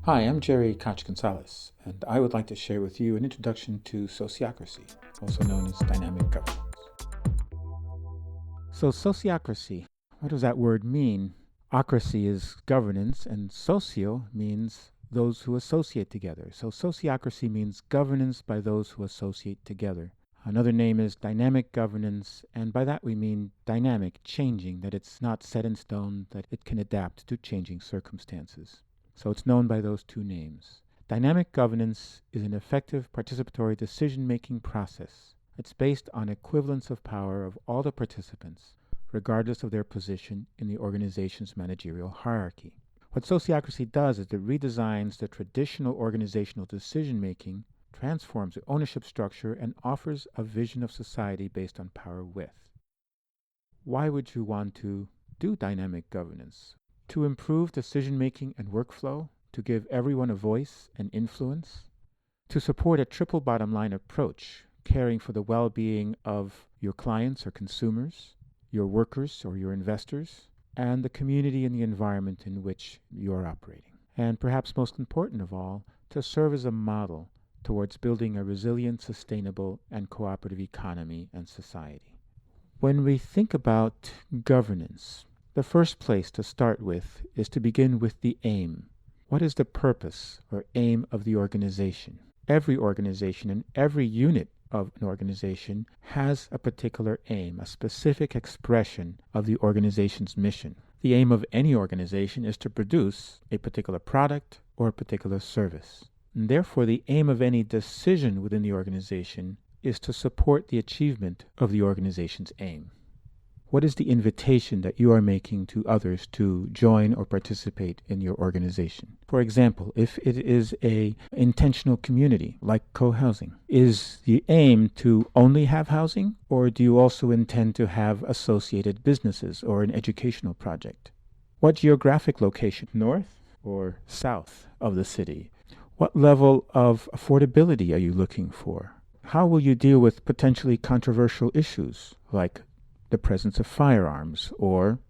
Hi, I'm Jerry Koch-Gonzalez, and I would like to share with you an introduction to Sociocracy, also known as dynamic governance. So, Sociocracy, what does that word mean? Ocracy is governance, and socio means those who associate together. So, sociocracy means governance by those who associate together. Another name is dynamic governance, and by that we mean dynamic, changing, that it's not set in stone, that it can adapt to changing circumstances. So it's known by those two names. Dynamic governance is an effective participatory decision-making process. It's based on equivalence of power of all the participants, regardless of their position in the organization's managerial hierarchy. What sociocracy does is it redesigns the traditional organizational decision-making, transforms the ownership structure, and offers a vision of society based on power with. Why would you want to do dynamic governance? To improve decision-making and workflow, to give everyone a voice and influence, to support a triple bottom line approach, caring for the well-being of your clients or consumers, your workers or your investors, and the community and the environment in which you're operating. And perhaps most important of all, to serve as a model towards building a resilient, sustainable, and cooperative economy and society. When we think about governance, the first place to start with is to begin with the aim. What is the purpose or aim of the organization? Every organization and every unit of an organization has a particular aim, a specific expression of the organization's mission. The aim of any organization is to produce a particular product or a particular service. And therefore, the aim of any decision within the organization is to support the achievement of the organization's aim. What is the invitation that you are making to others to join or participate in your organization? For example, if it is an intentional community like Cohousing, is the aim to only have housing, or do you also intend to have associated businesses or an educational project? What geographic location, north or south of the city? What level of affordability are you looking for? How will you deal with potentially controversial issues like the presence of firearms or,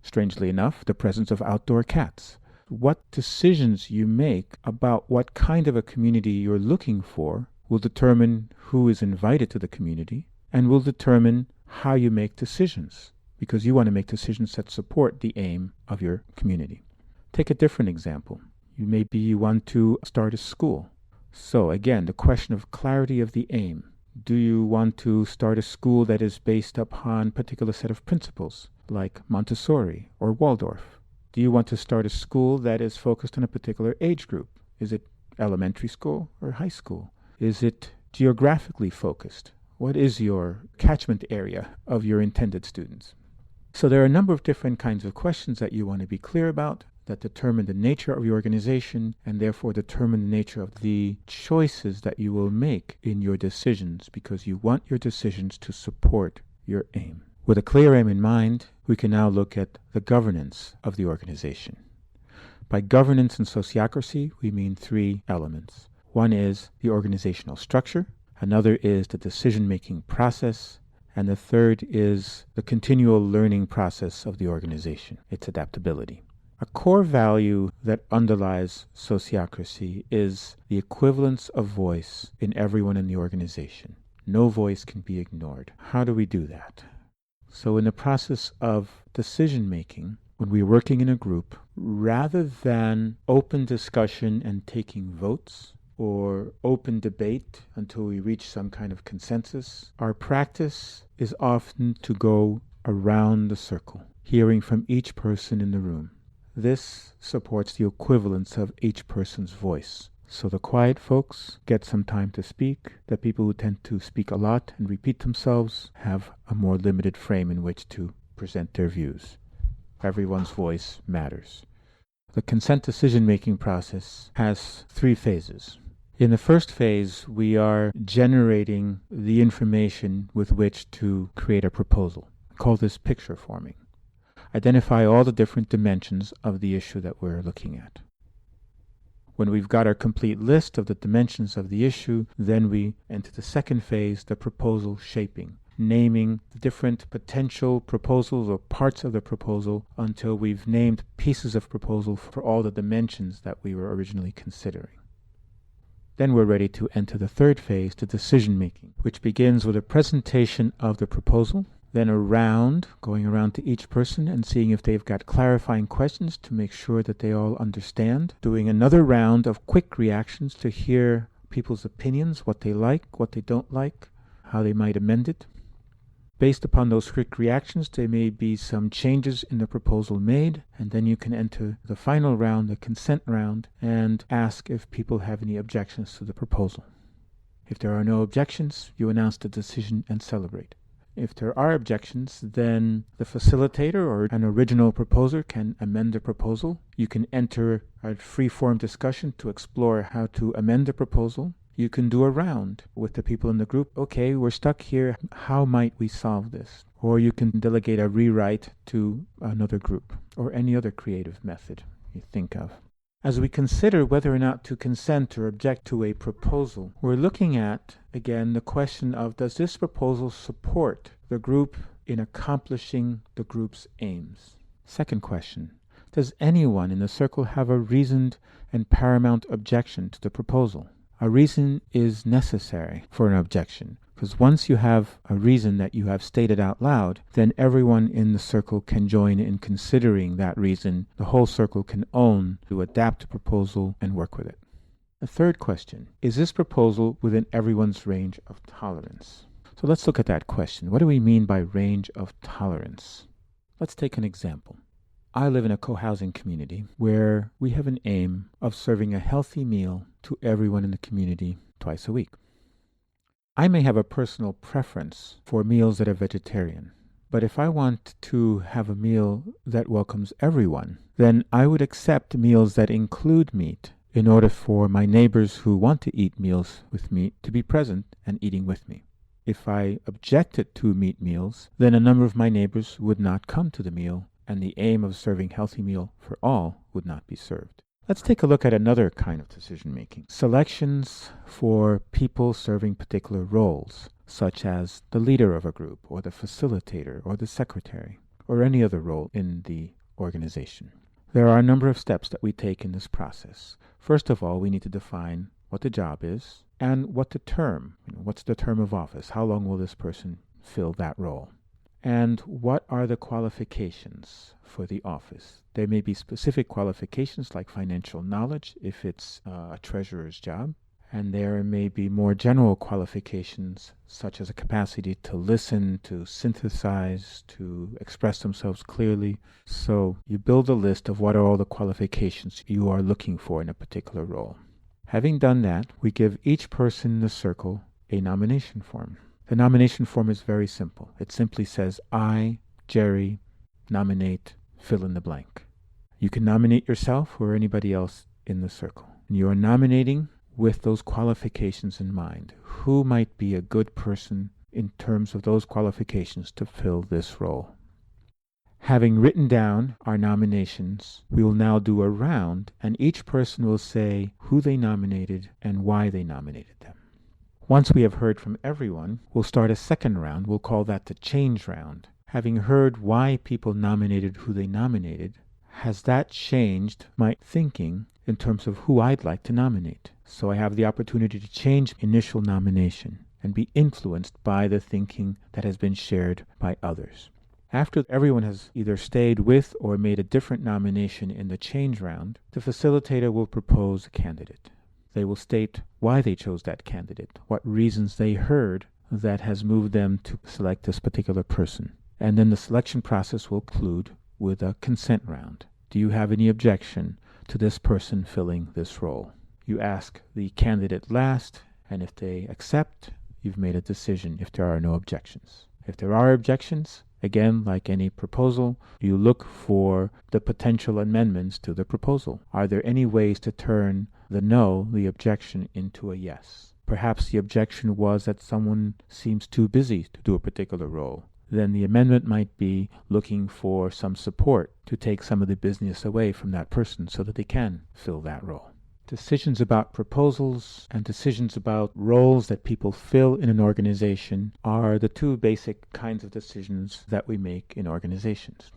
strangely enough, the presence of outdoor cats? What decisions you make about what kind of a community you're looking for will determine who is invited to the community and will determine how you make decisions, because you want to make decisions that support the aim of your community. Take a different example. Maybe you want to start a school. So again, the question of clarity of the aim. Do you want to start a school that is based upon a particular set of principles, like Montessori or Waldorf? Do you want to start a school that is focused on a particular age group? Is it elementary school or high school? Is it geographically focused? What is your catchment area of your intended students? So there are a number of different kinds of questions that you want to be clear about that determine the nature of your organization and therefore determine the nature of the choices that you will make in your decisions, because you want your decisions to support your aim. With a clear aim in mind, we can now look at the governance of the organization. By governance in sociocracy, we mean three elements. One is the organizational structure, another is the decision-making process, and the third is the continual learning process of the organization, its adaptability. A core value that underlies sociocracy is the equivalence of voice in everyone in the organization. No voice can be ignored. How do we do that? So in the process of decision-making, when we're working in a group, rather than open discussion and taking votes, or open debate until we reach some kind of consensus, our practice is often to go around the circle, hearing from each person in the room. This supports the equivalence of each person's voice. So the quiet folks get some time to speak. The people who tend to speak a lot and repeat themselves have a more limited frame in which to present their views. Everyone's voice matters. The consent decision-making process has three phases. In the first phase, we are generating the information with which to create a proposal. I call this picture forming. Identify all the different dimensions of the issue that we're looking at. When we've got our complete list of the dimensions of the issue, then we enter the second phase, the proposal shaping. naming the different potential proposals or parts of the proposal until we've named pieces of proposal for all the dimensions that we were originally considering. Then we're ready to enter the third phase, the decision making, which begins with a presentation of the proposal, then a round, going around to each person and seeing if they've got clarifying questions to make sure that they all understand, doing another round of quick reactions to hear people's opinions, what they like, what they don't like, how they might amend it. Based upon those quick reactions, there may be some changes in the proposal made, and then you can enter the final round, the consent round, and ask if people have any objections to the proposal. If there are no objections, you announce the decision and celebrate. If there are objections, then the facilitator or an original proposer can amend the proposal. You can enter a free-form discussion to explore how to amend the proposal. You can do a round with the people in the group. Okay, we're stuck here. How might we solve this? Or you can delegate a rewrite to another group or any other creative method you think of. As we consider whether or not to consent or object to a proposal, we're looking at, again, the question of, does this proposal support the group in accomplishing the group's aims? Second question, does anyone in the circle have a reasoned and paramount objection to the proposal? A reason is necessary for an objection, because once you have a reason that you have stated out loud, then everyone in the circle can join in considering that reason. The whole circle can own to adapt the proposal and work with it. The third question, is this proposal within everyone's range of tolerance? So let's look at that question. What do we mean by range of tolerance? Let's take an example. I live in a co-housing community where we have an aim of serving a healthy meal to everyone in the community twice a week. I may have a personal preference for meals that are vegetarian, but if I want to have a meal that welcomes everyone, then I would accept meals that include meat in order for my neighbors who want to eat meals with meat to be present and eating with me. If I objected to meat meals, then a number of my neighbors would not come to the meal, and the aim of serving healthy meal for all would not be served. Let's take a look at another kind of decision-making. Selections for people serving particular roles, such as the leader of a group, or the facilitator, or the secretary, or any other role in the organization. There are a number of steps that we take in this process. First of all, we need to define what the job is and what the term, what's the term of office? How long will this person fill that role? And what are the qualifications for the office? There may be specific qualifications like financial knowledge if it's a treasurer's job, and there may be more general qualifications such as a capacity to listen, to synthesize, to express themselves clearly. So you build a list of what are all the qualifications you are looking for in a particular role. Having done that, we give each person in the circle a nomination form. The nomination form is very simple. It simply says, I, Jerry, nominate, fill in the blank. You can nominate yourself or anybody else in the circle. And you are nominating with those qualifications in mind. Who might be a good person in terms of those qualifications to fill this role? Having written down our nominations, we will now do a round, and each person will say who they nominated and why they nominated them. Once we have heard from everyone, we'll start a second round. We'll call that the change round. Having heard why people nominated who they nominated, has that changed my thinking in terms of who I'd like to nominate? So I have the opportunity to change initial nomination and be influenced by the thinking that has been shared by others. After everyone has either stayed with or made a different nomination in the change round, the facilitator will propose a candidate. They will state why they chose that candidate, what reasons they heard that has moved them to select this particular person. And then the selection process will conclude with a consent round. Do you have any objection to this person filling this role? You ask the candidate last, and if they accept, you've made a decision if there are no objections. If there are objections, again, like any proposal, you look for the potential amendments to the proposal. Are there any ways to turn the no, the objection, into a yes? Perhaps the objection was that someone seems too busy to do a particular role. Then the amendment might be looking for some support to take some of the business away from that person so that they can fill that role. Decisions about proposals and decisions about roles that people fill in an organization are the two basic kinds of decisions that we make in organizations.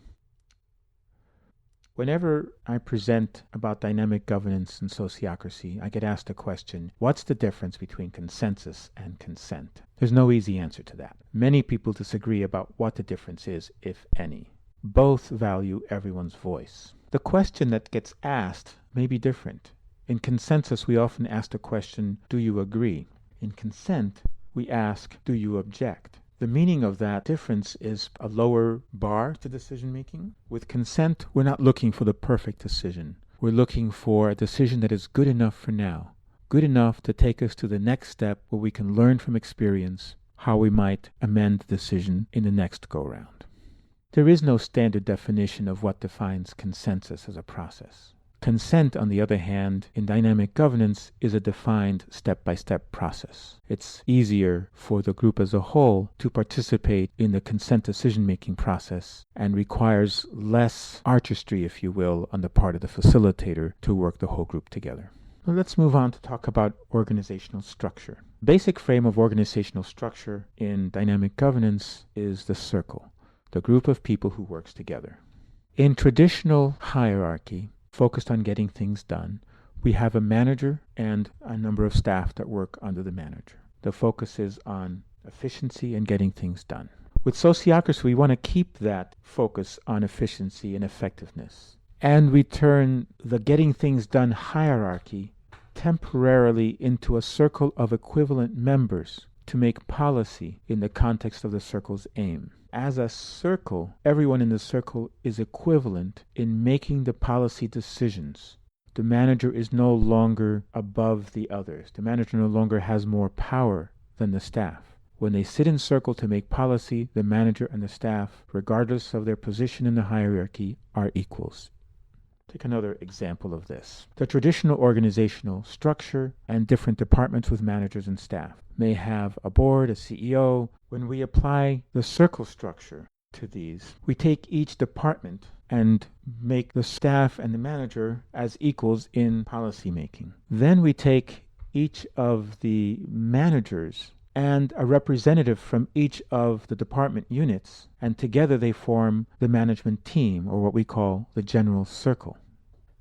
Whenever I present about dynamic governance and sociocracy, I get asked a question, what's the difference between consensus and consent? There's no easy answer to that. Many people disagree about what the difference is, if any. Both value everyone's voice. The question that gets asked may be different. In consensus, we often ask the question, do you agree? In consent, we ask, do you object? The meaning of that difference is a lower bar to decision making. With consent, we're not looking for the perfect decision. We're looking for a decision that is good enough for now, good enough to take us to the next step where we can learn from experience how we might amend the decision in the next go-round. There is no standard definition of what defines consensus as a process. Consent, on the other hand, in dynamic governance is a defined step-by-step process. It's easier for the group as a whole to participate in the consent decision-making process and requires less artistry, if you will, on the part of the facilitator to work the whole group together. Well, let's move on to talk about organizational structure. Basic frame of organizational structure in dynamic governance is the circle, the group of people who works together. In traditional hierarchy, focused on getting things done, we have a manager and a number of staff that work under the manager. The focus is on efficiency and getting things done. With sociocracy, we want to keep that focus on efficiency and effectiveness. And we turn the getting things done hierarchy temporarily into a circle of equivalent members to make policy in the context of the circle's aim. As a circle, everyone in the circle is equivalent in making the policy decisions. The manager is no longer above the others. The manager no longer has more power than the staff. When they sit in circle to make policy, the manager and the staff, regardless of their position in the hierarchy, are equals. Take another example of this. The traditional organizational structure and different departments with managers and staff may have a board, a CEO. When we apply the circle structure to these, we take each department and make the staff and the manager as equals in policy making. Then we take each of the managers and a representative from each of the department units, and together they form the management team, or what we call the general circle.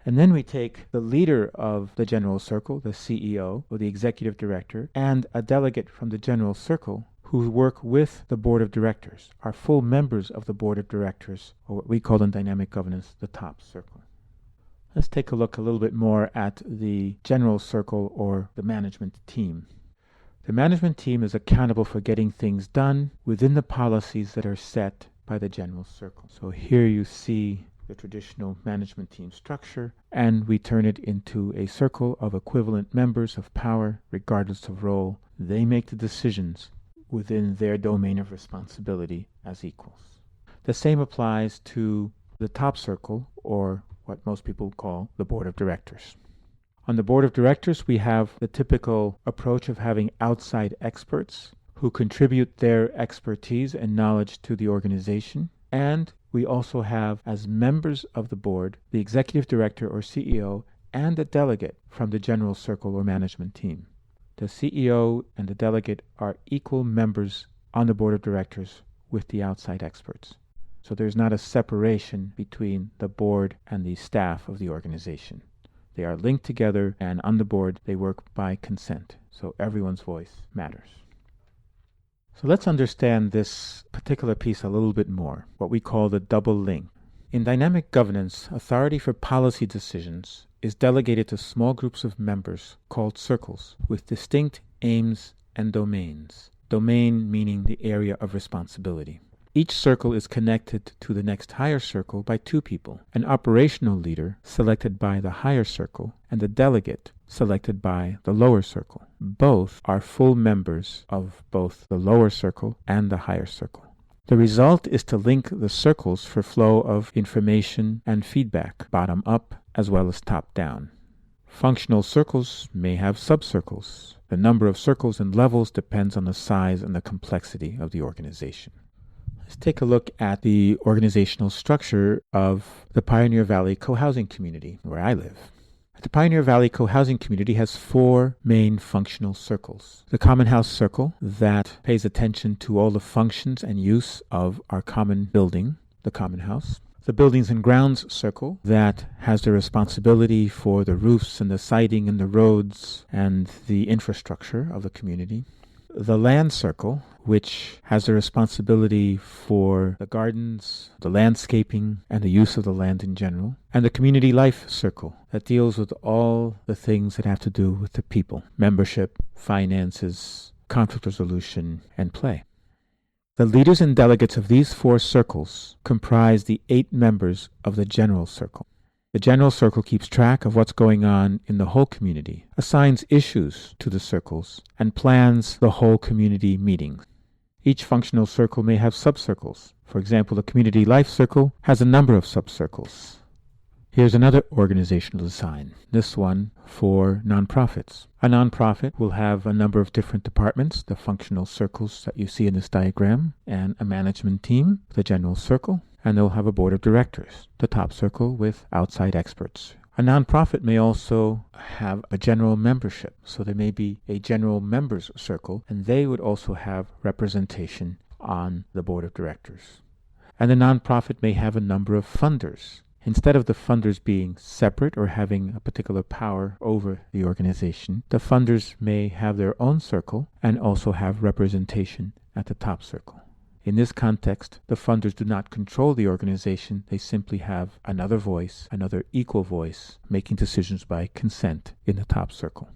And then we take the leader of the general circle, the CEO or the executive director, and a delegate from the general circle who work with the board of directors, are full members of the board of directors, or what we call in dynamic governance, the top circle. Let's take a look a little bit more at the general circle or the management team. The management team is accountable for getting things done within the policies that are set by the general circle. So here you see the traditional management team structure, and we turn it into a circle of equivalent members of power, regardless of role. They make the decisions within their domain of responsibility as equals. The same applies to the top circle, or what most people call the board of directors. On the board of directors, we have the typical approach of having outside experts who contribute their expertise and knowledge to the organization. And we also have, as members of the board, the executive director or CEO and a delegate from the general circle or management team. The CEO and the delegate are equal members on the board of directors with the outside experts. So there's not a separation between the board and the staff of the organization. They are linked together, and on the board they work by consent, so everyone's voice matters. So let's understand this particular piece a little bit more, what we call the double link. In dynamic governance, authority for policy decisions is delegated to small groups of members called circles with distinct aims and domains. Domain meaning the area of responsibility. Each circle is connected to the next higher circle by two people, an operational leader selected by the higher circle and a delegate selected by the lower circle. Both are full members of both the lower circle and the higher circle. The result is to link the circles for flow of information and feedback, bottom up as well as top down. Functional circles may have subcircles. The number of circles and levels depends on the size and the complexity of the organization. Let's take a look at the organizational structure of the Pioneer Valley Cohousing community where I live. The Pioneer Valley Cohousing community has 4 main functional circles. The Common House Circle, that pays attention to all the functions and use of our common building, the Common House. The Buildings and Grounds Circle, that has the responsibility for the roofs and the siding and the roads and the infrastructure of the community. The Land Circle, which has the responsibility for the gardens, the landscaping, and the use of the land in general. And the Community Life Circle, that deals with all the things that have to do with the people: membership, finances, conflict resolution, and play. The leaders and delegates of these 4 circles comprise the 8 members of the General Circle. The General Circle keeps track of what's going on in the whole community, assigns issues to the circles, and plans the whole community meetings. Each functional circle may have subcircles. For example, the Community Life Circle has a number of subcircles. Here's another organizational design, this one for nonprofits. A nonprofit will have a number of different departments, the functional circles that you see in this diagram, and a management team, the General Circle, and they'll have a board of directors, the top circle, with outside experts. A nonprofit may also have a general membership, so there may be a general members circle, and they would also have representation on the board of directors. And the nonprofit may have a number of funders. Instead of the funders being separate or having a particular power over the organization, the funders may have their own circle and also have representation at the top circle. In this context, the funders do not control the organization. They simply have another voice, another equal voice, making decisions by consent in the top circle.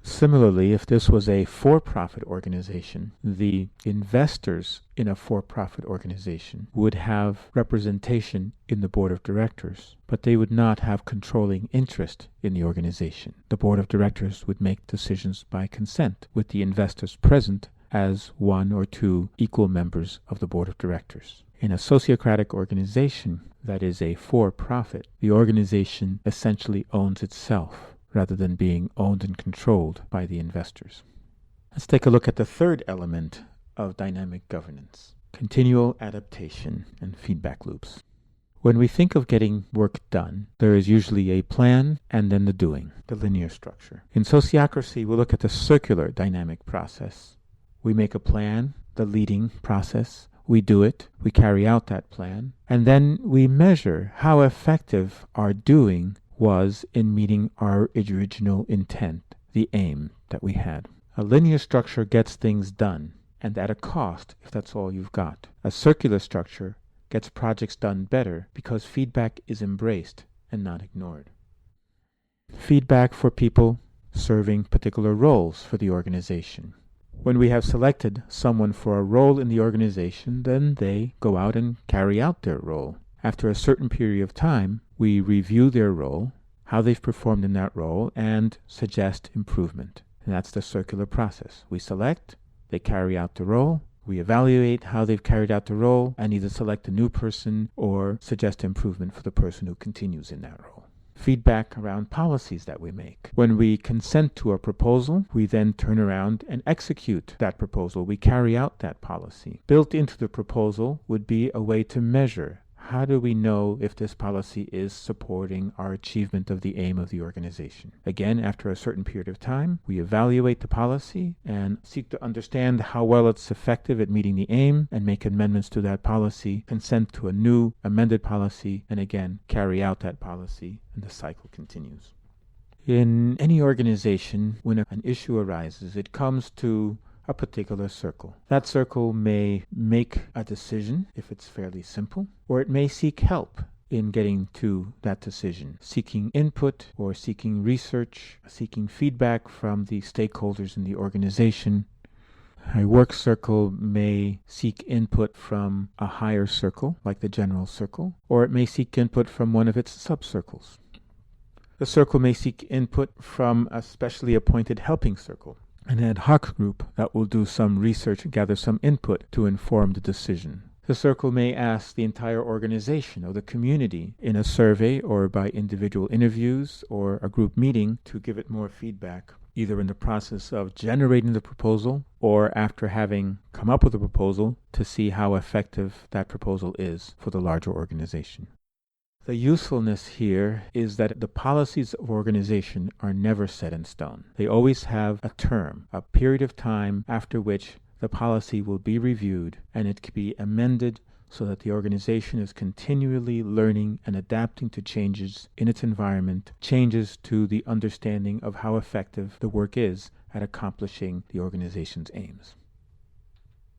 Similarly, if this was a for-profit organization, the investors in a for-profit organization would have representation in the board of directors, but they would not have controlling interest in the organization. The board of directors would make decisions by consent, with the investors present as 1 or 2 equal members of the board of directors. In a sociocratic organization that is a for-profit, the organization essentially owns itself rather than being owned and controlled by the investors. Let's take a look at the third element of dynamic governance: continual adaptation and feedback loops. When we think of getting work done, there is usually a plan and then the doing, the linear structure. In Sociocracy, we look at the circular dynamic process. We make a plan, the leading process, we do it, we carry out that plan, and then we measure how effective our doing was in meeting our original intent, the aim that we had. A linear structure gets things done, and at a cost if that's all you've got. A circular structure gets projects done better because feedback is embraced and not ignored. Feedback for people serving particular roles for the organization. When we have selected someone for a role in the organization, then they go out and carry out their role. After a certain period of time, we review their role, how they've performed in that role, and suggest improvement. And that's the circular process. We select, they carry out the role, we evaluate how they've carried out the role, and either select a new person or suggest improvement for the person who continues in that role. Feedback around policies that we make. When we consent to a proposal, we then turn around and execute that proposal. We carry out that policy. Built into the proposal would be a way to measure: how do we know if this policy is supporting our achievement of the aim of the organization? Again, after a certain period of time, we evaluate the policy and seek to understand how well it's effective at meeting the aim and make amendments to that policy, consent to a new amended policy, and again, carry out that policy, and the cycle continues. In any organization, when an issue arises, it comes to a particular circle. That circle may make a decision if it's fairly simple, or it may seek help in getting to that decision, seeking input or seeking research, seeking feedback from the stakeholders in the organization. A work circle may seek input from a higher circle, like the general circle, or it may seek input from one of its subcircles. The circle may seek input from a specially appointed helping circle, an ad hoc group that will do some research and gather some input to inform the decision. The circle may ask the entire organization or the community in a survey or by individual interviews or a group meeting to give it more feedback, either in the process of generating the proposal or after having come up with a proposal to see how effective that proposal is for the larger organization. The usefulness here is that the policies of organization are never set in stone. They always have a term, a period of time after which the policy will be reviewed and it can be amended so that the organization is continually learning and adapting to changes in its environment, changes to the understanding of how effective the work is at accomplishing the organization's aims.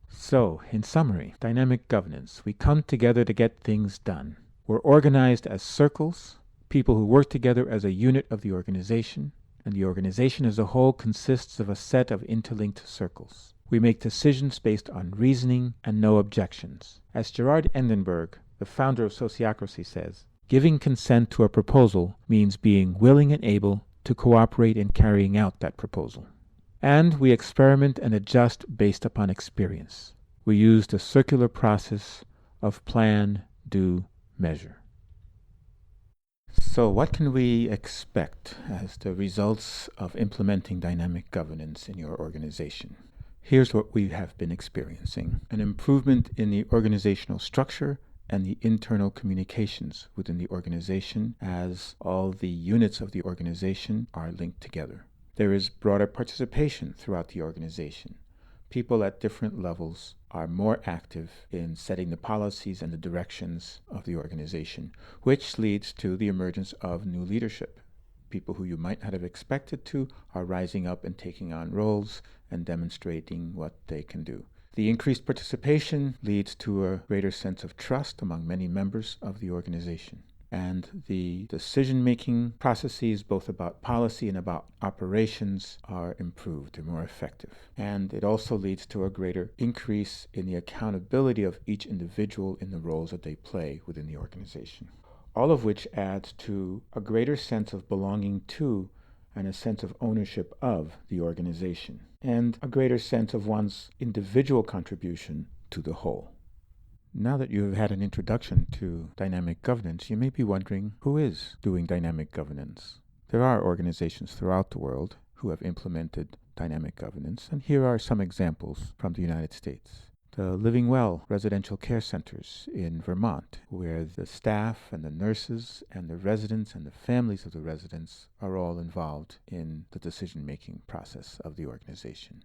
So, in summary, dynamic governance. We come together to get things done. We're organized as circles, people who work together as a unit of the organization, and the organization as a whole consists of a set of interlinked circles. We make decisions based on reasoning and no objections. As Gerard Endenberg, the founder of Sociocracy, says, giving consent to a proposal means being willing and able to cooperate in carrying out that proposal. And we experiment and adjust based upon experience. We use the circular process of plan, do, measure. So what can we expect as the results of implementing dynamic governance in your organization? Here's what we have been experiencing: an improvement in the organizational structure and the internal communications within the organization as all the units of the organization are linked together. There is broader participation throughout the organization. People at different levels are more active in setting the policies and the directions of the organization, which leads to the emergence of new leadership. People who you might not have expected to are rising up and taking on roles and demonstrating what they can do. The increased participation leads to a greater sense of trust among many members of the organization. And the decision-making processes, both about policy and about operations, are improved. They're more effective. And it also leads to a greater increase in the accountability of each individual in the roles that they play within the organization. All of which adds to a greater sense of belonging to and a sense of ownership of the organization, and a greater sense of one's individual contribution to the whole. Now that you have had an introduction to dynamic governance, you may be wondering, who is doing dynamic governance? There are organizations throughout the world who have implemented dynamic governance, and here are some examples from the United States. The Living Well residential care centers in Vermont, where the staff and the nurses and the residents and the families of the residents are all involved in the decision-making process of the organization.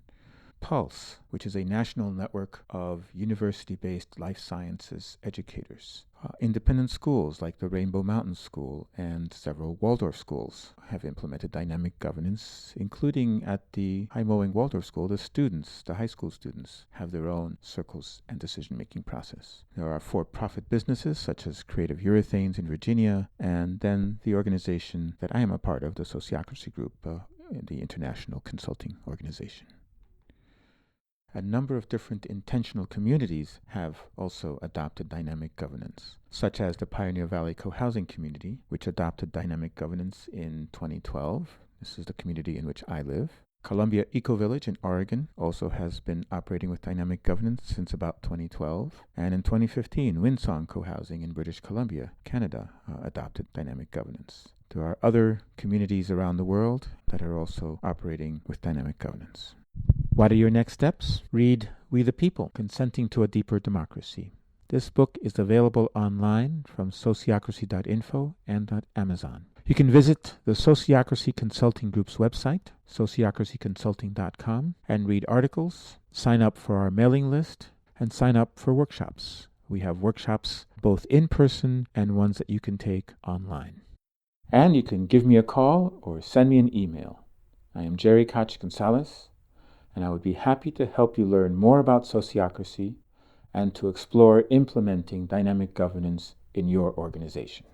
Pulse, which is a national network of university-based life sciences educators. Independent schools like the Rainbow Mountain School and several Waldorf schools have implemented dynamic governance, including at the High Mowing Waldorf School, the high school students, have their own circles and decision-making process. There are for-profit businesses such as Creative Urethanes in Virginia, and then the organization that I am a part of, the Sociocracy Group, the international consulting organization. A number of different intentional communities have also adopted dynamic governance, such as the Pioneer Valley Cohousing community, which adopted dynamic governance in 2012. This is the community in which I live. Columbia Eco Village in Oregon also has been operating with dynamic governance since about 2012. And in 2015, Windsong Cohousing in British Columbia, Canada, adopted dynamic governance. There are other communities around the world that are also operating with dynamic governance. What are your next steps? Read We the People, Consenting to a Deeper Democracy. This book is available online from sociocracy.info and .amazon. You can visit the Sociocracy Consulting Group's website, sociocracyconsulting.com, and read articles, sign up for our mailing list, and sign up for workshops. We have workshops both in person and ones that you can take online. And you can give me a call or send me an email. I am Jerry Koch-Gonzalez, and I would be happy to help you learn more about sociocracy and to explore implementing dynamic governance in your organization.